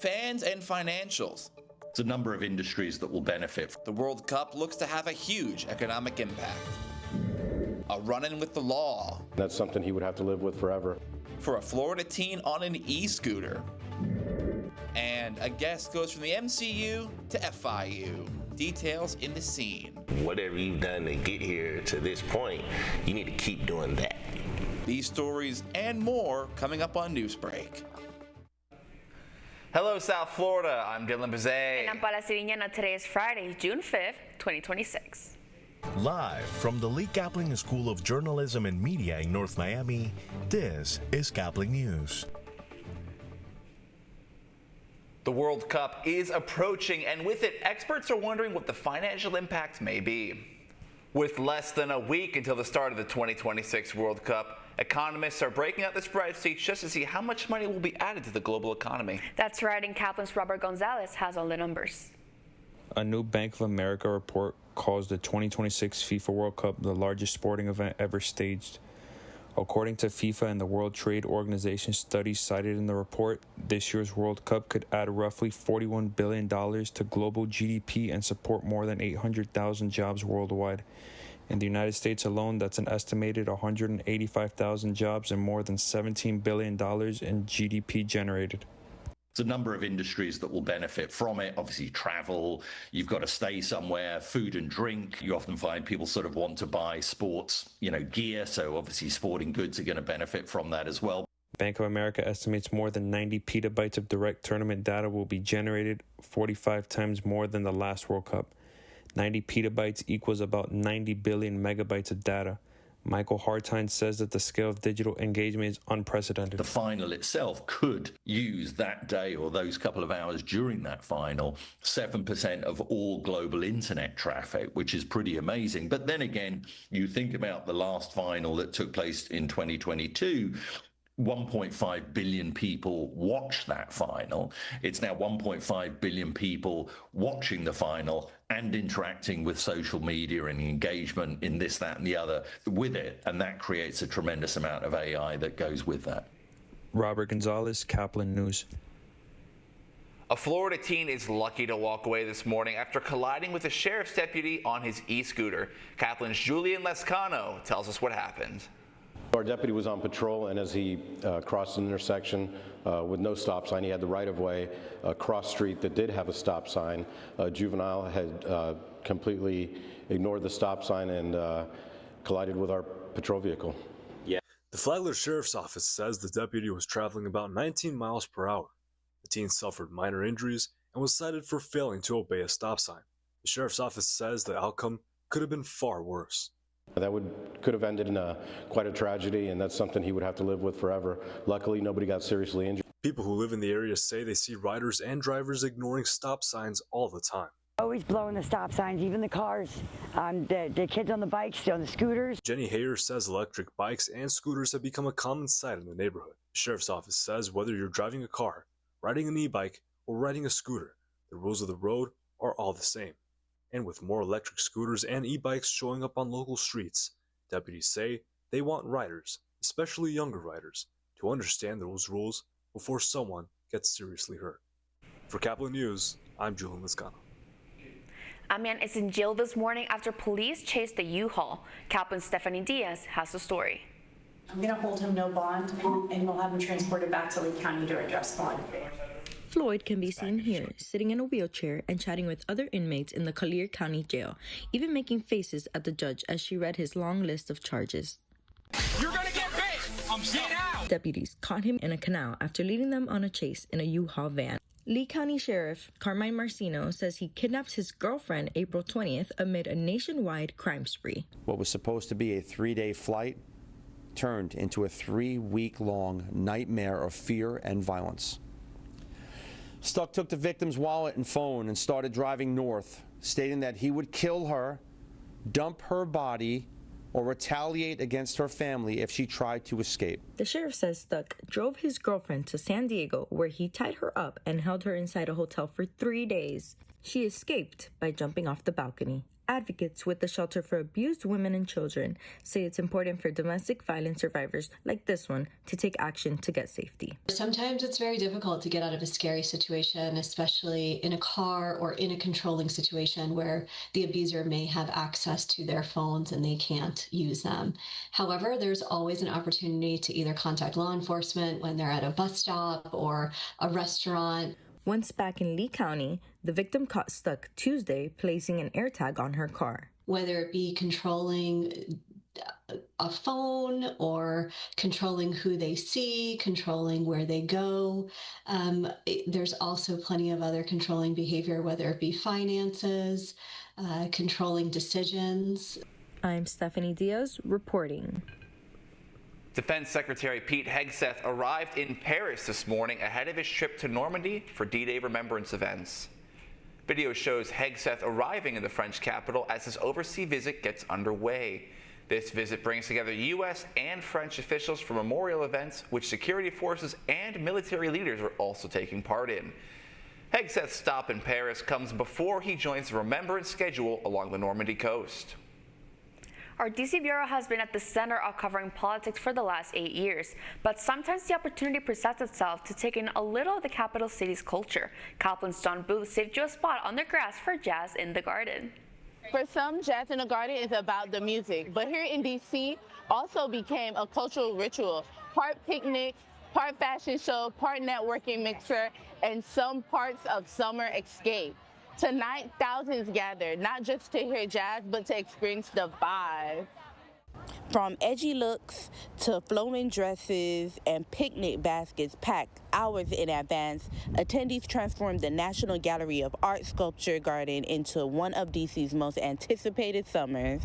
fans and financials. It's a number of industries that will benefit. The World Cup looks to have a huge economic impact. A run-in with the law. That's something he would have to live with forever. For a Florida teen on an e-scooter. And a guest goes from the MCU to FIU. Details in the scene. Whatever you've done to get here to this point, you need to keep doing that. These stories and more coming up on Newsbreak. Hello, South Florida. I'm Dylan Bazay. And I'm Paula Siriñana. Today is Friday, June 5th, 2026. Live from the Lee Caplin School of Journalism and Media in North Miami, this is Caplin News. The World Cup is approaching, and with it, experts are wondering what the financial impact may be. With less than a week until the start of the 2026 World Cup, economists are breaking out the spreadsheets just to see how much money will be added to the global economy. That's right, and Caplin's Robert Gonzalez has all the numbers. A new Bank of America report calls the 2026 FIFA World Cup the largest sporting event ever staged. According to FIFA and the World Trade Organization studies cited in the report, this year's World Cup could add roughly $41 billion to global GDP and support more than 800,000 jobs worldwide. In the United States alone, that's an estimated 185,000 jobs and more than $17 billion in GDP generated. It's a number of industries that will benefit from it. Obviously, travel, you've got to stay somewhere, food and drink. You often find people sort of want to buy sports, gear. So obviously sporting goods are going to benefit from that as well. Bank of America estimates more than 90 petabytes of direct tournament data will be generated, 45 times more than the last World Cup. 90 petabytes equals about 90 billion megabytes of data. Michael Hartine says that the scale of digital engagement is unprecedented. The final itself could use that day or those couple of hours during that final 7% of all global internet traffic, which is pretty amazing. But then again, you think about the last final that took place in 2022, 1.5 billion people watched that final. It's now 1.5 billion people watching the final and interacting with social media and engagement in this, that, and the other with it. And that creates a tremendous amount of AI that goes with that. Robert Gonzalez, Caplin News. A Florida teen is lucky to walk away this morning after colliding with a sheriff's deputy on his e-scooter. Caplin's Julian Lescano tells us what happened. Our deputy was on patrol, and as he crossed an intersection with no stop sign, he had the right-of-way cross street that did have a stop sign. A juvenile had completely ignored the stop sign and collided with our patrol vehicle. The Flagler Sheriff's Office says the deputy was traveling about 19 miles per hour. The teen suffered minor injuries and was cited for failing to obey a stop sign. The Sheriff's Office says the outcome could have been far worse. That could have ended in quite a tragedy, and that's something he would have to live with forever. Luckily, nobody got seriously injured. People who live in the area say they see riders and drivers ignoring stop signs all the time. Always blowing the stop signs, even the cars, the kids on the bikes, on the scooters. Jenny Hayer says electric bikes and scooters have become a common sight in the neighborhood. The Sheriff's Office says whether you're driving a car, riding an e-bike, or riding a scooter, the rules of the road are all the same. And with more electric scooters and e-bikes showing up on local streets, deputies say they want riders, especially younger riders, to understand those rules before someone gets seriously hurt. For Caplin News, I'm Julian Lescano. A man is in jail this morning after police chased a U-Haul. Caplin's Stephanie Diaz has the story. I'm going to hold him no bond, and we'll have him transported back to Lee County to address bond. Floyd can be seen here, sitting in a wheelchair and chatting with other inmates in the Collier County Jail, even making faces at the judge as she read his long list of charges. You're gonna get bit! Get out! Deputies caught him in a canal after leading them on a chase in a U-Haul van. Lee County Sheriff Carmine Marcino says he kidnapped his girlfriend April 20th amid a nationwide crime spree. What was supposed to be a 3-day flight turned into a 3-week-long nightmare of fear and violence. Stuck took the victim's wallet and phone and started driving north, stating that he would kill her, dump her body, or retaliate against her family if she tried to escape. The sheriff says Stuck drove his girlfriend to San Diego, where he tied her up and held her inside a hotel for 3 days. She escaped by jumping off the balcony. Advocates with the Shelter for Abused Women and Children say it's important for domestic violence survivors like this one to take action to get safety. Sometimes it's very difficult to get out of a scary situation, especially in a car or in a controlling situation where the abuser may have access to their phones and they can't use them. However, there's always an opportunity to either contact law enforcement when they're at a bus stop or a restaurant. Once back in Lee County, the victim caught stuck Tuesday placing an AirTag on her car. Whether it be controlling a phone or controlling who they see, controlling where they go. There's also plenty of other controlling behavior, whether it be finances, controlling decisions. I'm Stephanie Diaz reporting. Defense Secretary Pete Hegseth arrived in Paris this morning ahead of his trip to Normandy for D-Day remembrance events. Video shows Hegseth arriving in the French capital as his overseas visit gets underway. This visit brings together U.S. and French officials for memorial events, which security forces and military leaders are also taking part in. Hegseth's stop in Paris comes before he joins the remembrance schedule along the Normandy coast. Our DC Bureau has been at the center of covering politics for the last 8 years, but sometimes the opportunity presents itself to take in a little of the capital city's culture. Caplin's John Booth saved you a spot on the grass for Jazz in the Garden. For some, Jazz in the Garden is about the music, but here in DC also became a cultural ritual. Part picnic, part fashion show, part networking mixer, and some parts of summer escape. Tonight, thousands gathered, not just to hear jazz, but to experience the vibe. From edgy looks to flowing dresses and picnic baskets packed hours in advance, attendees transformed the National Gallery of Art Sculpture Garden into one of DC's most anticipated summers.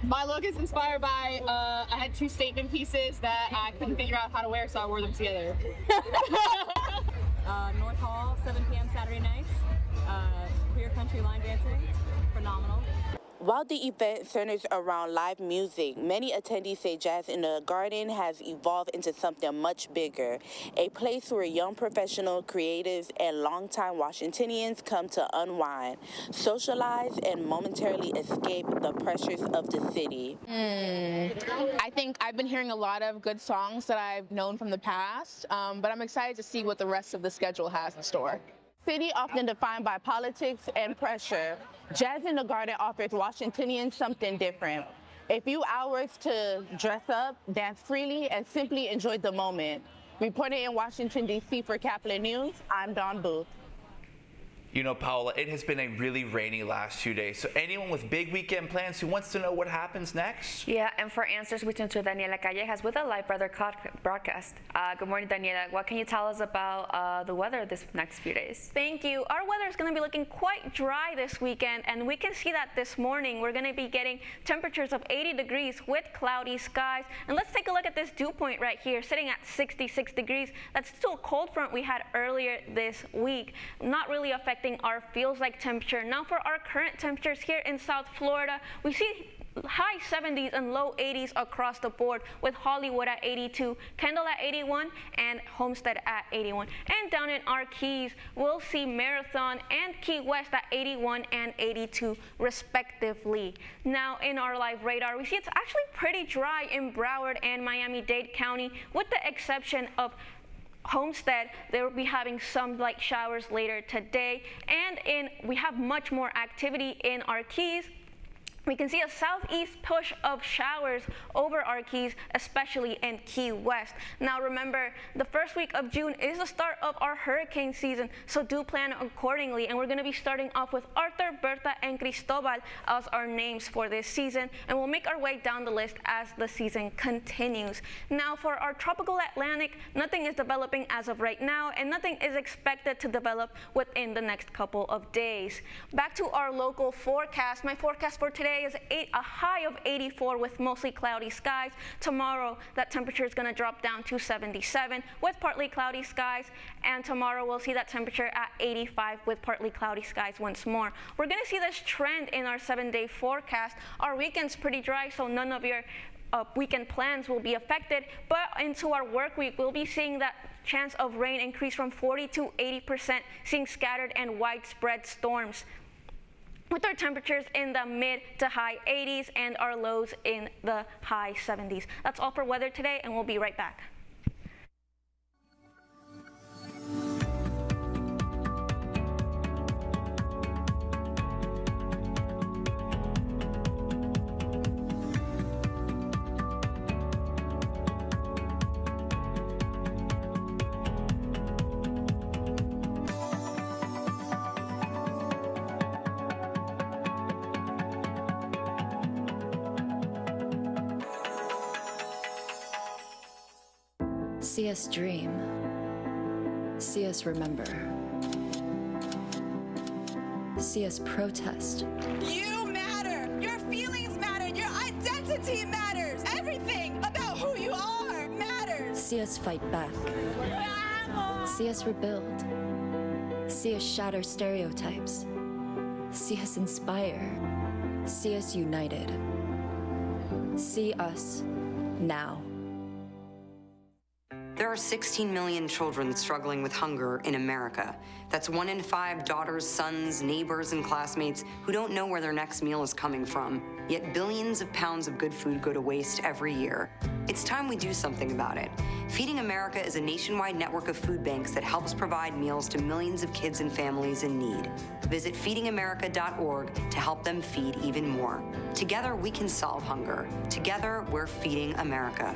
My look is inspired by, I had two statement pieces that I couldn't figure out how to wear, so I wore them together. North Hall, 7 p.m. Saturday nights. Queer country line dancing, phenomenal. While the event centers around live music, many attendees say Jazz in the Garden has evolved into something much bigger, a place where young professional creatives and longtime Washingtonians come to unwind, socialize, and momentarily escape the pressures of the city. I think I've been hearing a lot of good songs that I've known from the past, but I'm excited to see what the rest of the schedule has in store. City often defined by politics and pressure, Jazz in the Garden offers Washingtonians something different. A few hours to dress up, dance freely, and simply enjoy the moment. Reporting in Washington, D.C. for Caplin News, I'm Dawn Booth. You know, Paola, it has been a really rainy last 2 days, so anyone with big weekend plans who wants to know what happens next? Yeah, and for answers, we turn to Daniela Callejas with a live weather broadcast. Good morning, Daniela. What can you tell us about the weather this next few days? Thank you. Our weather is going to be looking quite dry this weekend, and we can see that this morning. We're going to be getting temperatures of 80 degrees with cloudy skies. And let's take a look at this dew point right here, sitting at 66 degrees. That's still a cold front we had earlier this week, not really affecting our feels like temperature. Now for our current temperatures here in South Florida, we see high 70s and low 80s across the board, with Hollywood at 82, Kendall at 81, and Homestead at 81. And down in our Keys, we'll see Marathon and Key West at 81 and 82 respectively. Now in our live radar, we see it's actually pretty dry in Broward and Miami-Dade County, with the exception of Homestead. They will be having some light showers later today, and we have much more activity in our Keys. We can see a southeast push of showers over our Keys, especially in Key West. Now remember, the first week of June is the start of our hurricane season, so do plan accordingly. And we're going to be starting off with Arthur, Berta, and Cristobal as our names for this season, and we'll make our way down the list as the season continues. Now for our tropical Atlantic, nothing is developing as of right now, and nothing is expected to develop within the next couple of days. Back to our local forecast. My forecast for today is a high of 84 with mostly cloudy skies. Tomorrow, that temperature is going to drop down to 77 with partly cloudy skies. And tomorrow, we'll see that temperature at 85 with partly cloudy skies once more. We're going to see this trend in our 7-day forecast. Our weekend's pretty dry, so none of your weekend plans will be affected. But into our work week, we'll be seeing that chance of rain increase from 40 to 80%, seeing scattered and widespread storms. with our temperatures in the mid to high 80s and our lows in the high 70s. That's all for weather today, and we'll be right back. See us dream. See us remember. See us protest. You matter. Your feelings matter. Your identity matters. Everything about who you are matters. See us fight back. See us rebuild. See us shatter stereotypes. See us inspire. See us united. See us now. There are 16 million children struggling with hunger in America. That's 1 in 5 daughters, sons, neighbors, and classmates who don't know where their next meal is coming from. Yet billions of pounds of good food go to waste every year. It's time we do something about it. Feeding America is a nationwide network of food banks that helps provide meals to millions of kids and families in need. Visit feedingamerica.org to help them feed even more. Together, we can solve hunger. Together, we're feeding America.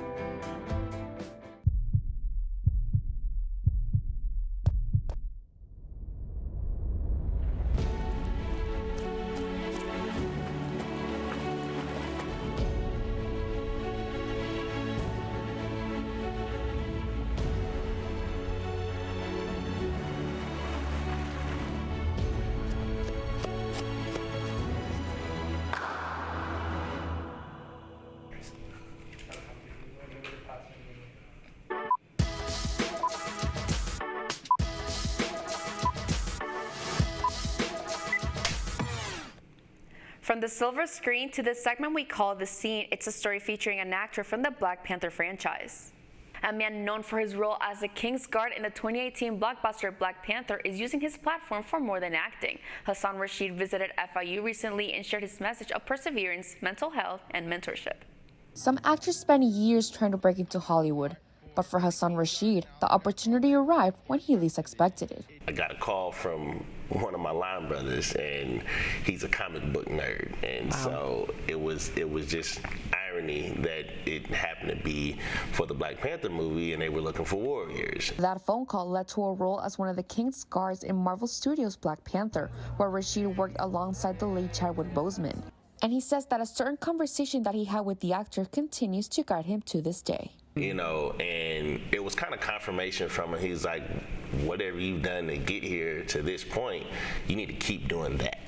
From the silver screen to the segment we call The Scene, it's a story featuring an actor from the Black Panther franchise. A man known for his role as the King's Guard in the 2018 blockbuster Black Panther is using his platform for more than acting. Hassan Rashid visited FIU recently and shared his message of perseverance, mental health, and mentorship. Some actors spend years trying to break into Hollywood, but for Hassan Rashid, the opportunity arrived when he least expected it. I got a call from one of my line brothers, and he's a comic book nerd, and so it was just irony that it happened to be for the Black Panther movie, and they were looking for warriors. That phone call led to a role as one of the King's Guards in Marvel Studios' Black Panther, where Rashid worked alongside the late Chadwick Boseman. And he says that a certain conversation that he had with the actor continues to guide him to this day. You know, and it was kind of confirmation from him. He's like, whatever you've done to get here to this point, you need to keep doing that.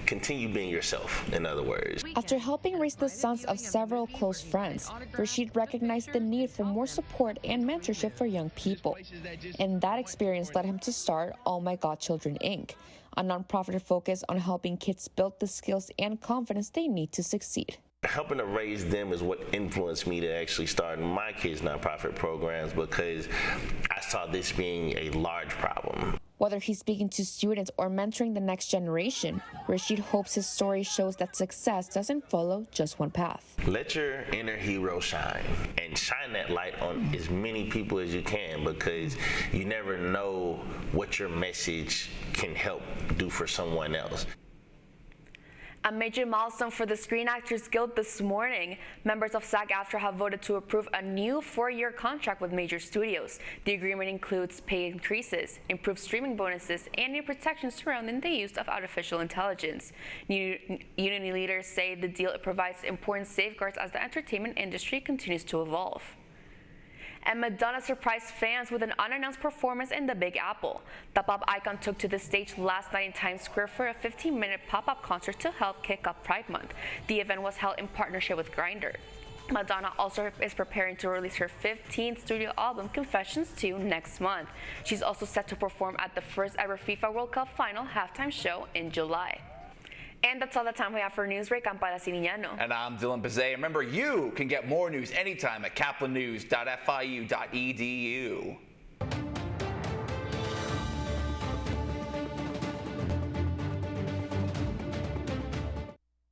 Continue being yourself, in other words. After helping raise the sons of several close friends, Rashid recognized the need for more support and mentorship for young people. And that experience led him to start All My Godchildren, Inc., a nonprofit focused on helping kids build the skills and confidence they need to succeed. Helping to raise them is what influenced me to actually start my kids' nonprofit programs, because I saw this being a large problem. Whether he's speaking to students or mentoring the next generation, Rashid hopes his story shows that success doesn't follow just one path. Let your inner hero shine, and shine that light on as many people as you can, because you never know what your message can help do for someone else. A major milestone for the Screen Actors Guild this morning. Members of SAG-AFTRA have voted to approve a new 4-year contract with major studios. The agreement includes pay increases, improved streaming bonuses, and new protections surrounding the use of artificial intelligence. Union leaders say the deal provides important safeguards as the entertainment industry continues to evolve. And Madonna surprised fans with an unannounced performance in the Big Apple. The pop icon took to the stage last night in Times Square for a 15-minute pop-up concert to help kick off Pride Month. The event was held in partnership with Grindr. Madonna also is preparing to release her 15th studio album, Confessions 2, next month. She's also set to perform at the first ever FIFA World Cup final halftime show in July. And that's all the time we have for Newsbreak. I'm Paula Siniano. And I'm Dylan Pazay. Remember, you can get more news anytime at caplinnews.fiu.edu.